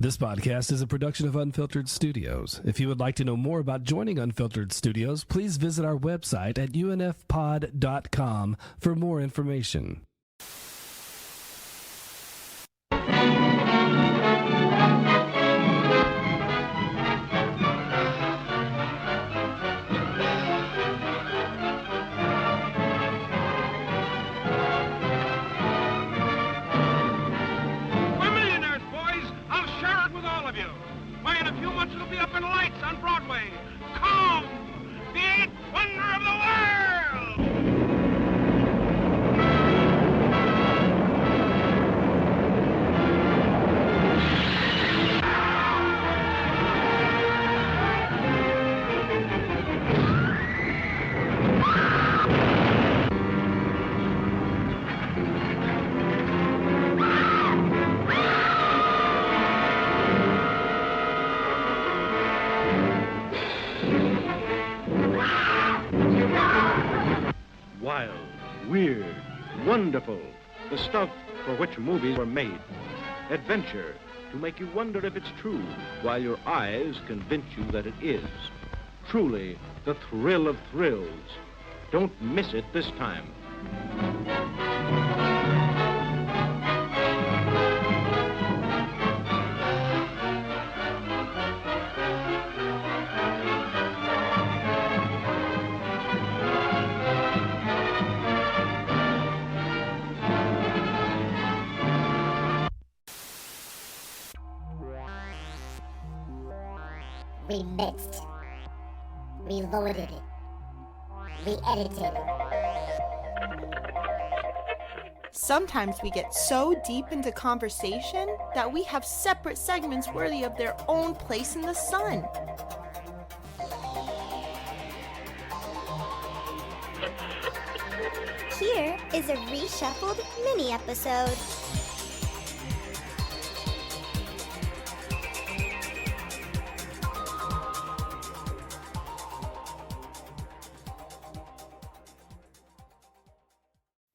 This podcast is a production of Unfiltered Studios. If you would like to know more about joining Unfiltered Studios, please visit our website at unfpod.com for more information. Weird, wonderful, the stuff for which movies were made. Adventure, to make you wonder if it's true, while your eyes convince you that it is. Truly, the thrill of thrills. Don't miss it this time. We mixed, we loaded it, we edited. Sometimes we get so deep into conversation that we have separate segments worthy of their own place in the sun. Here is a reshuffled mini episode.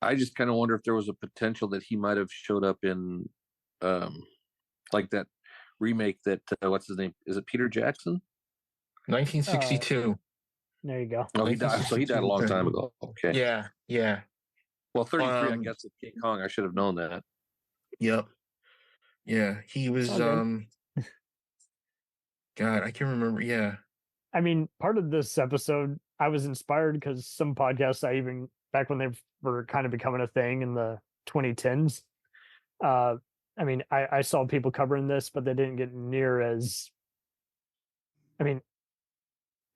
I just kind of wonder if there was a potential that he might have showed up in, like that remake that what's his name? Is it Peter Jackson? 1962. There you go. Oh, he died. So he died a long time ago. Okay. Yeah. Well, 33, I guess, of King Kong. I should have known that. Yep. Yeah, he was. God, I can't remember. Yeah. I mean, part of this episode, I was inspired because some podcasts back when they were kind of becoming a thing in the 2010s. I mean, I saw people covering this, but they didn't get near as. I mean,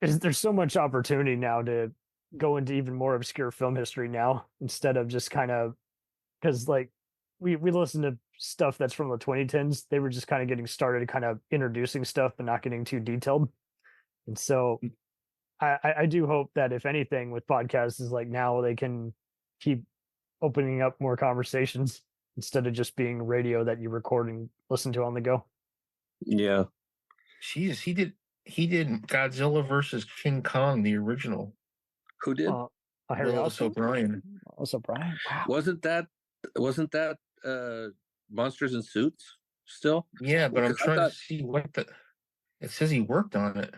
there's so much opportunity now to go into even more obscure film history now instead of just kind of, because like we listen to stuff that's from the 2010s. They were just kind of getting started, kind of introducing stuff, but not getting too detailed. And so I do hope that if anything with podcasts is like now they can keep opening up more conversations instead of just being radio that you record and listen to on the go. Yeah. Jeez, he did Godzilla versus King Kong, the original. Who did? Willis O'Brien. Willis O'Brien. Wow. Wasn't that Monsters in Suits still? Yeah, but I'm trying to see it says he worked on it.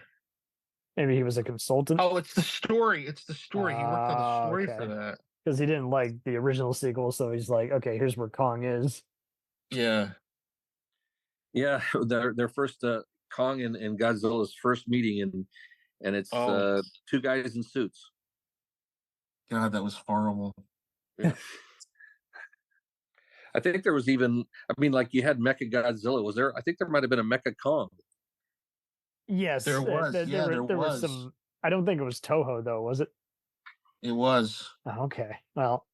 Maybe he was a consultant. Oh, it's the story. He worked on the story for that. Because he didn't like the original sequel, so he's like, okay, here's where Kong is. Yeah. Yeah, their first Kong and Godzilla's first meeting, and it's two guys in suits. God, that was horrible. Yeah. I think there was even, I mean, like you had Mecha Godzilla. Was there? I think there might have been a Mecha Kong. Yes, there was. There was some. I don't think it was Toho though, was it? It was. Oh, okay. Well,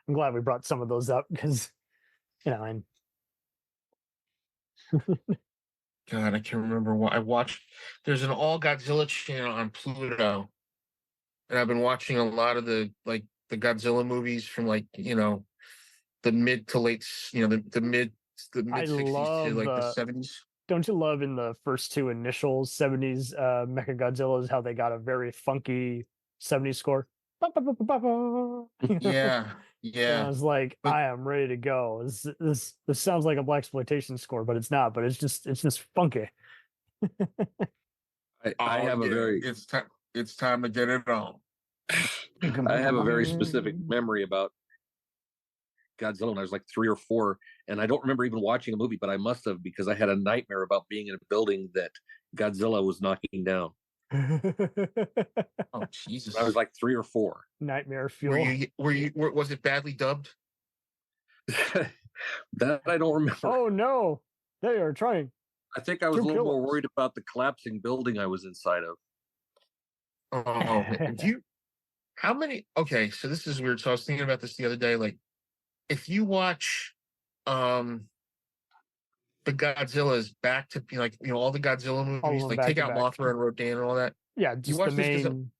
I'm glad we brought some of those up because, and God, I can't remember what I watched. There's an all Godzilla channel on Pluto, and I've been watching a lot of the Godzilla movies from the mid to late, the mid 60s to the 70s. Don't you love in the first two initial 70s Mechagodzillas how they got a very funky 70s score? Yeah. And I Yeah, was like, but I am ready to go. This sounds like a blaxploitation score, but it's not. But it's just funky. I oh have a yeah, very it's time to get it on. I have a very specific memory about Godzilla when I was like 3 or 4, and I don't remember even watching a movie, but I must have because I had a nightmare about being in a building that Godzilla was knocking down. Oh Jesus! I was like 3 or 4. Nightmare fuel. Was it badly dubbed? That I don't remember. Oh no, they are trying. I think I was a to little kill more us. worried about the collapsing building I was inside of. Oh, man. How many? Okay, so this is weird. So I was thinking about this the other day. Like, if you watch, the Godzillas back to like all the Godzilla All movies, of them like back take to out back. Mothra and Rodan and all that. Yeah, You just the watch this because main.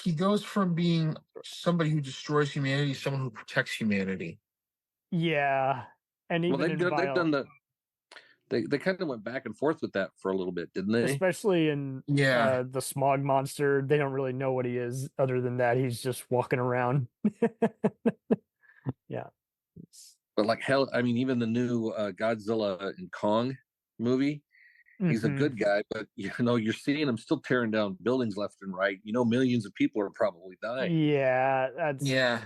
he goes from being somebody who destroys humanity to someone who protects humanity. Yeah, and Well, even they've done the they kind of went back and forth with that for a little bit, didn't they? especially in Yeah. the smog monster. They don't really know what he is, other than that he's just walking around. Yeah. But like hell, I mean, even the new Godzilla and Kong movie, he's a Mhm. good guy, but you're seeing him still tearing down buildings left and right. Millions of people are probably dying. Yeah, that's Yeah.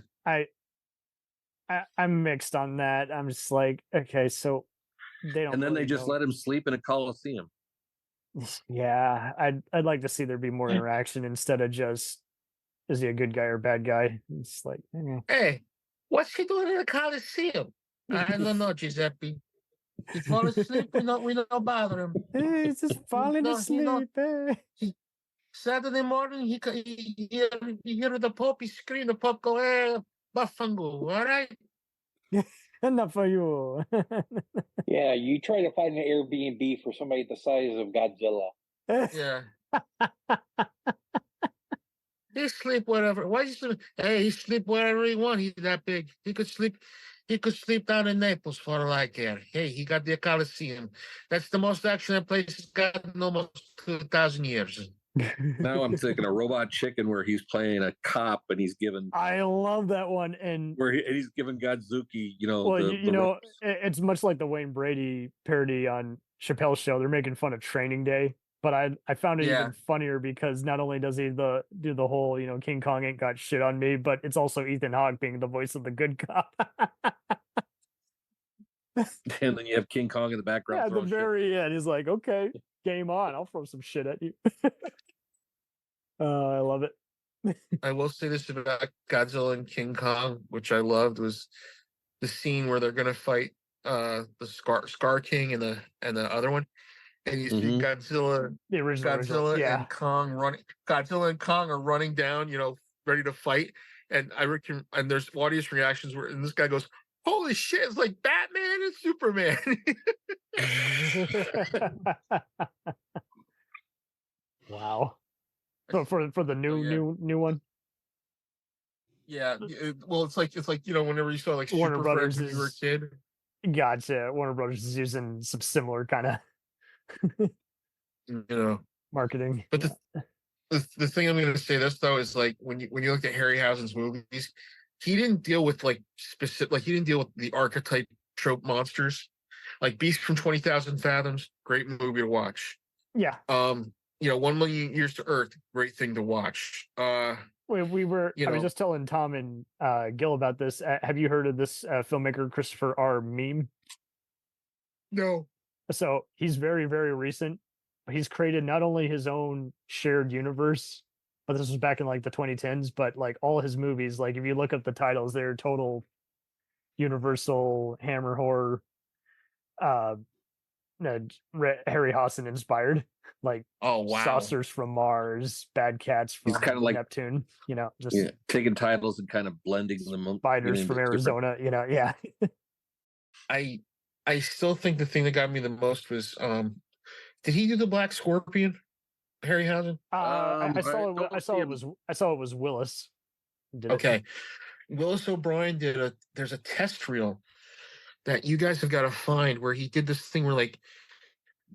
I'm mixed on that. I'm just like, okay, so they don't. And then really they just know. let him sleep in a coliseum. Yeah, I'd like to see there be more interaction instead of just is he a good guy or bad guy? It's like, Hey, what's he doing in the Coliseum? I don't know, Giuseppe. He fall asleep. We don't bother him. hey, he's just falling asleep. Saturday morning, he hear the Pope. He scream. The Pope go, "Hey, Buffango, all right." Enough for you. Yeah, you try to find an Airbnb for somebody the size of Godzilla. Yeah. He sleep whatever. Why he sleep? Hey, he sleep wherever he want. He's that big. He could sleep. He could sleep down in Naples for all I care. Hey, he got the Coliseum. That's the most action that place has got in almost 2,000 years. Now I'm thinking a Robot Chicken where he's playing a cop and he's given I love that one, and he's giving Godzuki, well, it's much like the Wayne Brady parody on Chappelle's Show. They're making fun of Training Day, but I found it even funnier because not only does he do the whole King Kong ain't got shit on me, but it's also Ethan Hawke being the voice of the good cop. and then you have King Kong in the background. Yeah, at the very end, he's like, "Okay, game on. I'll throw some shit at you." I love it. I will say this about Godzilla and King Kong, which I loved, was the scene where they're gonna fight the Scar King and the other one, and you see Godzilla, the original, yeah. and Kong running. Godzilla and Kong are running down, ready to fight, and and there's audience reactions where and this guy goes, "Holy shit! It's like Batman and Superman." Wow. So for the new one. Yeah, well, it's like whenever you saw like Warner Super Brothers Friends when you were a kid. Gotcha. Warner Brothers is using some similar kind of marketing. But the thing I'm going to say this though is like when you look at Harryhausen's movies, he didn't deal with he didn't deal with the archetype trope monsters, like Beast from 20,000 Fathoms, great movie to watch. Yeah. 1 Million Years to Earth, great thing to watch. I was just telling Tom and Gil about this. Have you heard of this filmmaker Christopher R. Meme? No. So he's very, very recent. He's created not only his own shared universe, but this was back in like the 2010s. But like all his movies, like if you look up the titles, they're total Universal Hammer horror, Harryhausen inspired. Like, oh wow, Saucers from Mars, Bad Cats from Neptune, just taking titles and kind of blending them. Spiders from Arizona, yeah. I still think the thing that got me the most was did he do the Black Scorpion, Harryhausen? I saw it was Willis. Okay. Willis O'Brien there's a test reel that you guys have got to find where he did this thing where like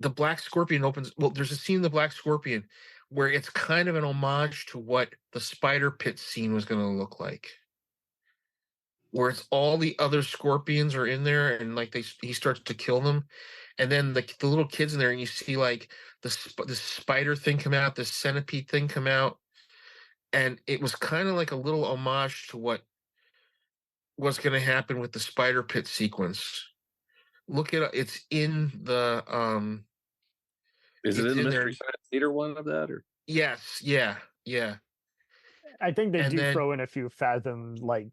the Black Scorpion opens. Well, there's a scene in the Black Scorpion where it's kind of an homage to what the Spider Pit scene was going to look like. where it's all the other scorpions are in there, and like he starts to kill them, and then the little kids in there, and you see like the spider thing come out, the centipede thing come out, and it was kind of like a little homage to what was going to happen with the spider pit sequence. Look it up. It's in the Is it in the Mystery Science Theater one of that, or? Yes, yeah. I think they And do then- throw in a few Fathom, like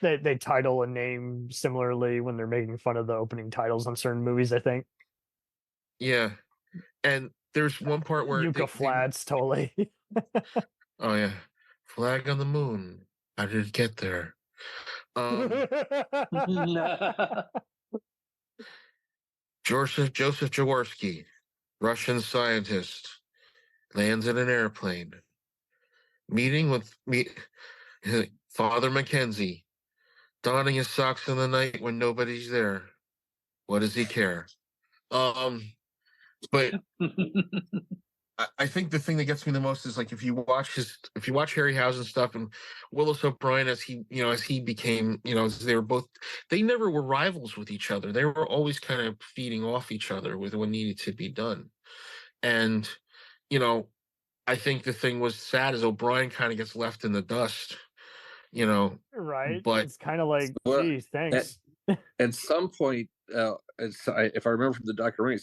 they title a name similarly when they're making fun of the opening titles on certain movies, I think. Yeah. And there's one part where Yucca Flats, totally. Oh yeah. Flag on the moon. How did it get there? Joseph Jaworski, Russian scientist, lands in an airplane. Meeting with Father Mackenzie, donning his socks in the night when nobody's there. What does he care? But I think the thing that gets me the most is like if you watch Harryhausen stuff and Willis O'Brien as he became, they never were rivals with each other. They were always kind of feeding off each other with what needed to be done. And, I think the thing was sad is O'Brien kind of gets left in the dust, Right. But it's kind of like, geez, thanks. At some point, if I remember from the documentary,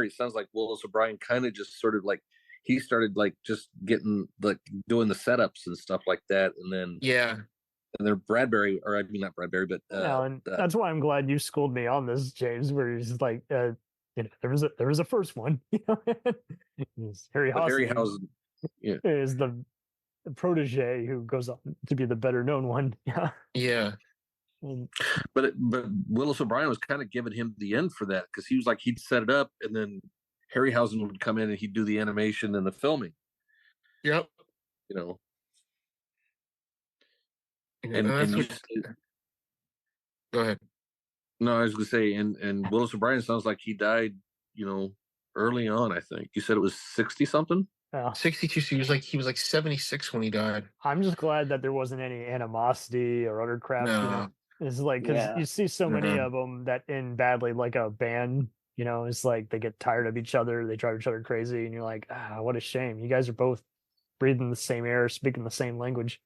it sounds like Willis O'Brien kind of just sort of like he started like just getting like doing the setups and stuff like that, and then Bradbury, or I mean not Bradbury, but and that's why I'm glad you schooled me on this, James. Where he's like, there was a first one, Harryhausen is the protege who goes on to be the better known one. Yeah. But Willis O'Brien was kind of giving him the end for that because he was like he'd set it up and then Harryhausen would come in and he'd do the animation and the filming. Yep. Go ahead. No, I was going to say, and Willis O'Brien sounds like he died, early on. I think you said it was 60 something. 62. So he was like 76 when he died. I'm just glad that there wasn't any animosity or other crap. No. It's like because you see so many of them that end badly, like a band. It's like they get tired of each other, they drive each other crazy, and you're like, what a shame. You guys are both breathing the same air, speaking the same language.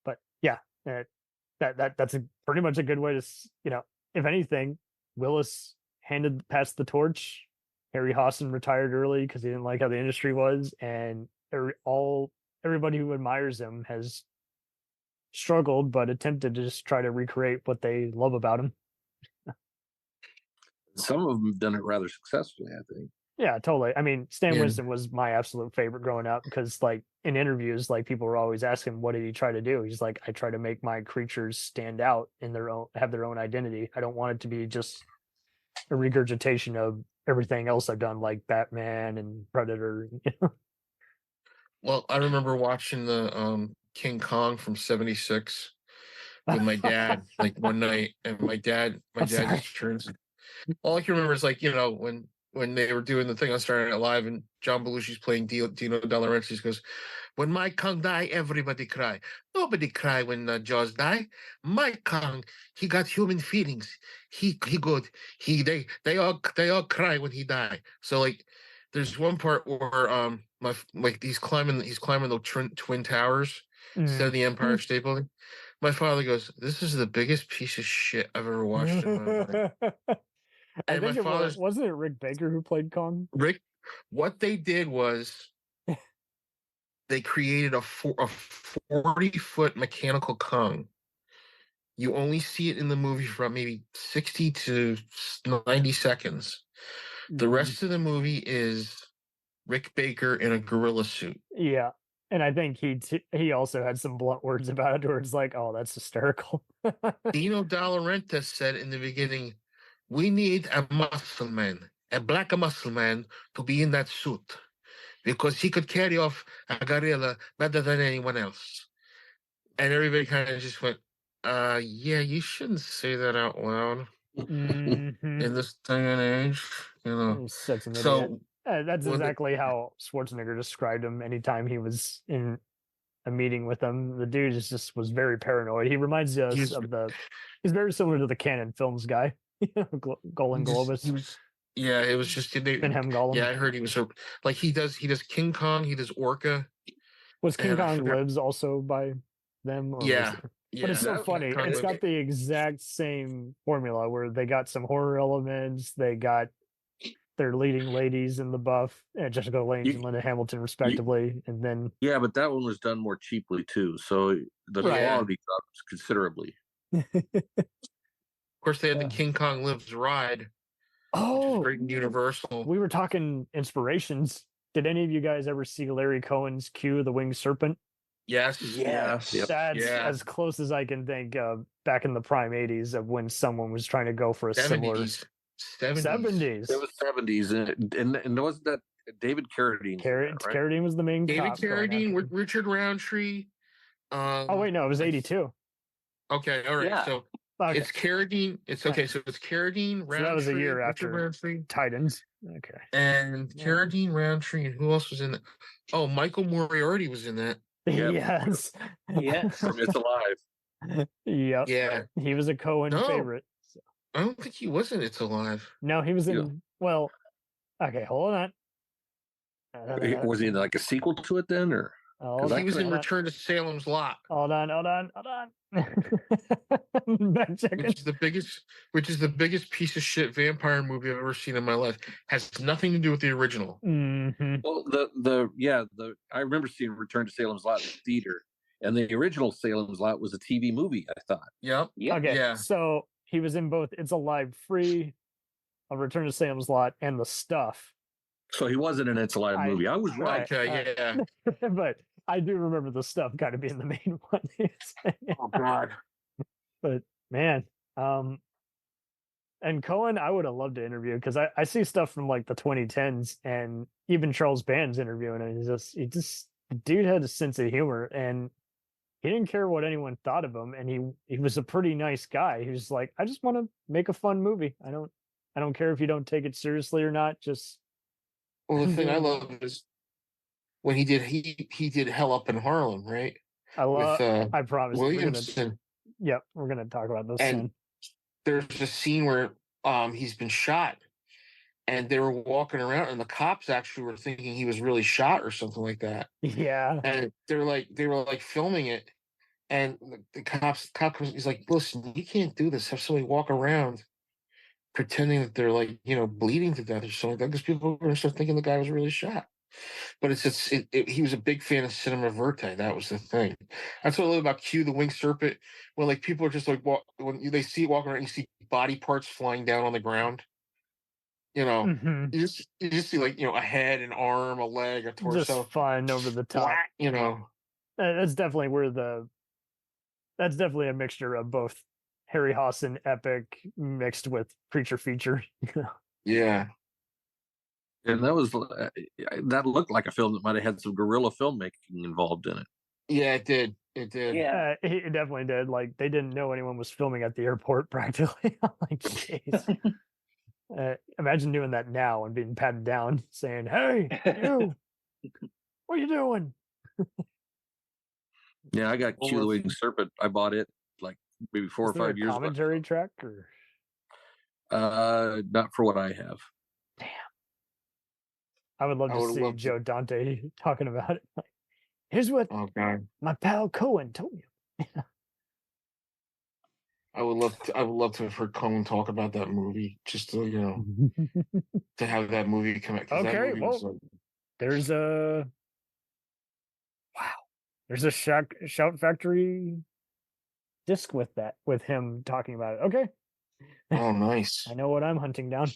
But yeah, that's pretty much a good way to, if anything, Willis passed the torch. Harryhausen retired early because he didn't like how the industry was, and everybody who admires him has struggled but attempted to just try to recreate what they love about him. Some of them have done it rather successfully, I think. Yeah, totally. I mean, Stan Winston was my absolute favorite growing up because, like, in interviews, like people were always asking, "What did he try to do?" He's like, "I try to make my creatures stand out in have their own identity. I don't want it to be just a regurgitation of everything else I've done, like Batman and Predator." Well, I remember watching the King Kong from '76 with my dad, like one night, and my dad just turns. All I can remember is like when they were doing the thing on Saturday Night Live and John Belushi's playing Dino De Laurentiis goes, "When my Kong die, everybody cry. Nobody cry when Jaws die. My Kong, he got human feelings. He good. They all cry when he die." So like, there's one part where he's climbing the twin towers instead of the Empire State Building. My father goes, "This is the biggest piece of shit I've ever watched in my life." I think wasn't it Rick Baker who played Kong? What they did was they created a 40-foot mechanical Kong. You only see it in the movie for maybe 60 to 90 seconds. The rest of the movie is Rick Baker in a gorilla suit. Yeah. And I think he also had some blunt words about it where it's like, "Oh, that's hysterical." Dino De Laurentiis said in the beginning, "We need a muscle man, a black muscle man to be in that suit because he could carry off a gorilla better than anyone else." And everybody kind of just went, yeah, you shouldn't say that out loud in this day and age, Such an idiot. That's exactly how Schwarzenegger described him anytime he was in a meeting with him. The dude just was very paranoid. He reminds us He's- of he's very similar to the Canon Films guy, Golan Globus, Yeah, it was just Benham Golan. Yeah, I heard he was like he does King Kong, he does Orca. Was King and I Kong forgot- Lives also by them? Or Yeah, was but it's so that- funny. Kong It's Lives. got the exact same formula where they got some horror elements. They got their leading ladies in the buff, Jessica Lange and Linda Hamilton, respectively, and then Yeah, but that one was done more cheaply too, so the Right. quality drops considerably. Of course, they had the Yeah. King Kong Lives ride, which oh, is great and Universal. we were talking inspirations. Did any of you guys ever see Larry Cohen's Q, the Winged Serpent? Yes. Yes. Yep. That's Yeah. as close as I can think back in the prime 80s of when someone was trying to go for a similar 70s. 70s. It was 70s, and wasn't that David Carradine? Right? Carradine was the main David cop going Carradine, after him. Richard Roundtree. Oh wait, no, it was 82. Okay, all right. Yeah. So Okay. it's Carradine. It's okay. So it's Carradine, Roundtree, So that was a year Richard after Roundtree, Titans. Okay. and Yeah. Carradine, Roundtree, and who else was in that? Oh, Michael Moriarty was in that. Yep. Yes. Yes. From It's Alive. Yep. Yeah. He was a Cohen No. favorite. So. I don't think he was in It's Alive. No, he was in. Yeah. Well, okay, hold on. Was he in like a sequel to it then, or? Hold I He was in on. Return to Salem's Lot, Hold on. Back checking. which is the biggest piece of shit vampire movie I've ever seen in my life. Has nothing to do with the original. Mm-hmm. Well, I remember seeing Return to Salem's Lot in the theater, and the original Salem's Lot was a TV movie. I thought. Yep. Yep. Okay, Yeah. so he was in both It's Alive Free, A Return to Sam's Lot, and The Stuff. So he wasn't in It's Alive movie. I was right. Okay. Yeah. But I do remember The Stuff kind of being the main one. Oh God. But man, and Cohen, I would have loved to interview because I see stuff from like the 2010s and even Charles Band's interviewing, and the dude had a sense of humor and he didn't care what anyone thought of him, and he was a pretty nice guy. He was like, I just want to make a fun movie. I don't care if you don't take it seriously or not. Just Well, the thing I love is when he did Hell Up in Harlem, right? I love. With I promise. Williamson. We're gonna talk about this And soon. there's a scene where he's been shot, and they were walking around, and the cops actually were thinking he was really shot or something like that. Yeah. And they were like filming it, and the cop he's like, listen, you can't do this. Have somebody walk around pretending that they're like, bleeding to death or something like that, because people are going to start thinking the guy was really shot. But he was a big fan of cinema verite. That was the thing. That's what I love about Q, the Winged Serpent. When like people are just like they see it walking around, you see body parts flying down on the ground. Mhm. You just see like a head, an arm, a leg, a torso. Just fun over the top. That's definitely that's definitely a mixture of both Harryhausen epic mixed with creature feature. Yeah. And that looked like a film that might have had some guerrilla filmmaking involved in it. Yeah, it did. It did. Yeah. It definitely did. Like they didn't know anyone was filming at the airport practically. Like, jeez. Imagine doing that now and being patted down, saying, "Hey, you, what are you doing?" Yeah, I got Q the Winged Serpent. I bought it like maybe 4 or 5 years ago. Commentary track or not for what I have. I would love to see Joe Dante talking about it. Like, here's what my pal Cohen told me. I would love to have heard Cohen talk about that movie, just to to have that movie come out. Okay, well, there's a Shout Factory disc with him talking about it. Okay. Oh, nice. I know what I'm hunting down.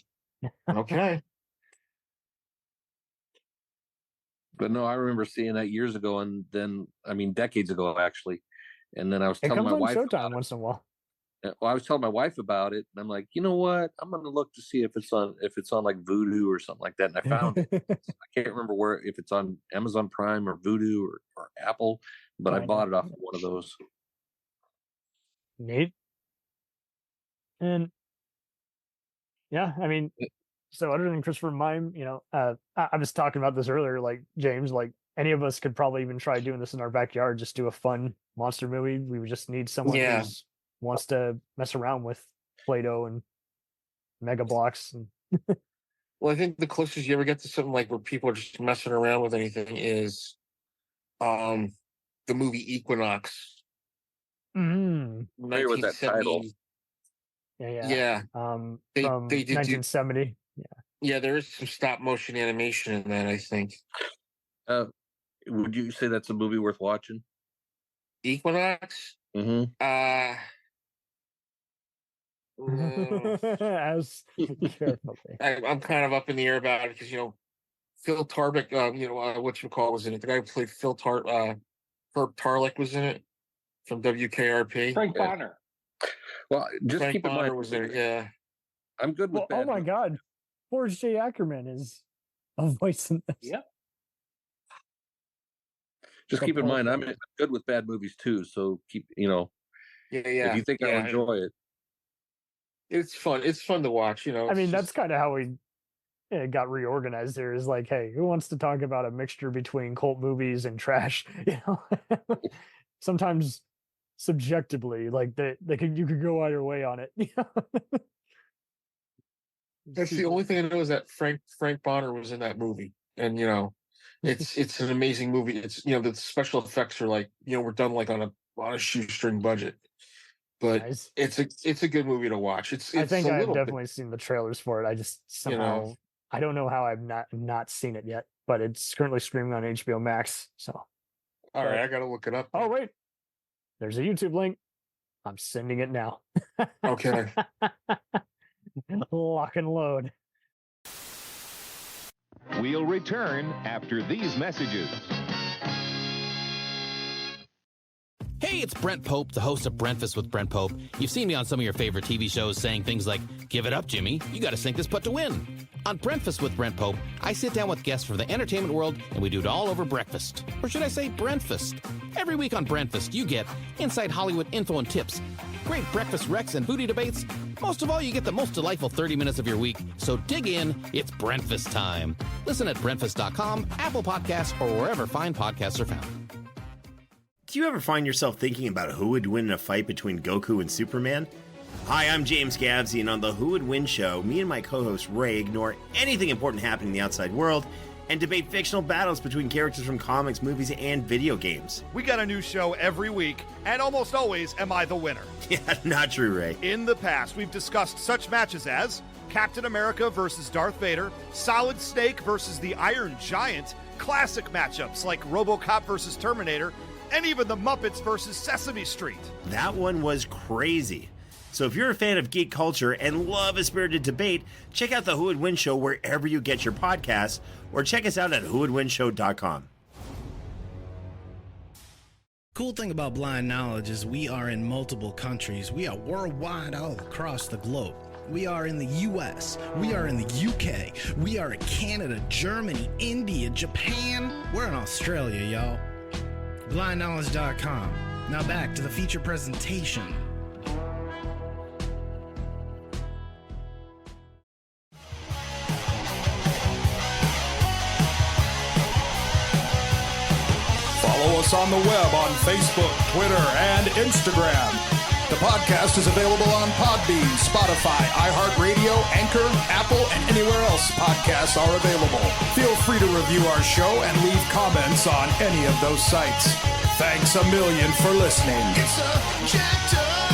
Okay. But no, I remember seeing that years ago, and then decades ago actually. And then I was telling my wife Showtime once in a while. Well, I was telling my wife about it, and I'm like, you know what? I'm gonna look to see if it's on like Vudu or something like that. And I found it. I can't remember if it's on Amazon Prime or Vudu or Apple, but I bought it off of one of those. Neat. And yeah, so other than Christopher Mime, I was talking about this earlier, like James, like any of us could probably even try doing this in our backyard. Just do a fun monster movie. We would just need someone who wants to mess around with Play-Doh and Mega Blocks. And well, I think the closest you ever get to something like where people are just messing around with anything is the movie Equinox. Familiar with that title. Yeah. From 1970. Yeah, there is some stop motion animation in that, I think. Would you say that's a movie worth watching? Equinox? Mm-hmm. As carefully. I'm kind of up in the air about it because, Phil Tarbick, whatchamacallit was in it. The guy who played Herb Tarlick was in it from WKRP. Frank Bonner. Well, just Frank keep in Bonner mind. was there, yeah. I'm good with oh my God. Forrest J. Ackerman is a voice in this. Yep. Just keep in mind, I'm good with bad movies too. So keep, Yeah. If you think I'll enjoy it. It's fun. It's fun to watch, I mean, that's kind of how we got reorganized there, is like, hey, who wants to talk about a mixture between cult movies and trash? Sometimes subjectively, like you could go either way on it. That's the only thing I know is that Frank Bonner was in that movie, and it's an amazing movie. It's the special effects are like we're done like on a shoestring budget, but nice. It's a good movie to watch. I think I've definitely seen the trailers for it. I just somehow I don't know how I've not seen it yet, but it's currently streaming on HBO Max. So all right, I gotta look it up. Oh wait, there's a YouTube link. I'm sending it now. Okay. Lock and load. We'll return after these messages. Hey, it's Brent Pope, the host of Breakfast with Brent Pope. You've seen me on some of your favorite TV shows saying things like, "Give it up, Jimmy. You got to sink this putt to win." On Breakfast with Brent Pope, I sit down with guests from the entertainment world, and we do it all over breakfast. Or should I say Brentfast? Every week on Breakfast, you get inside Hollywood info and tips, great breakfast recs and foodie debates. Most of all, you get the most delightful 30 minutes of your week. So dig in. It's Breakfast time. Listen at Breakfast.com, Apple Podcasts, or wherever fine podcasts are found. Do you ever find yourself thinking about who would win in a fight between Goku and Superman? Hi, I'm James Gavsey, and on the Who Would Win show, me and my co-host Ray ignore anything important happening in the outside world and debate fictional battles between characters from comics, movies, and video games. We got a new show every week, and almost always am I the winner. Yeah, not true, Ray. In the past, we've discussed such matches as Captain America versus Darth Vader, Solid Snake versus the Iron Giant, classic matchups like RoboCop versus Terminator, and even the Muppets versus Sesame Street. That one was crazy. So if you're a fan of geek culture and love a spirited debate, check out the Who Would Win show wherever you get your podcasts, or check us out at whowouldwinshow.com. Cool thing about Blind Knowledge is we are in multiple countries. We are worldwide all across the globe. We are in the US, we are in the UK, we are in Canada, Germany, India, Japan. We're in Australia, y'all. BlindKnowledge.com. Now back to the feature presentation. Follow us on the web on Facebook, Twitter, and Instagram. The podcast is available on Podbean, Spotify, iHeartRadio, Anchor, Apple, and anywhere else podcasts are available. Feel free to review our show and leave comments on any of those sites. Thanks a million for listening. It's a jacked up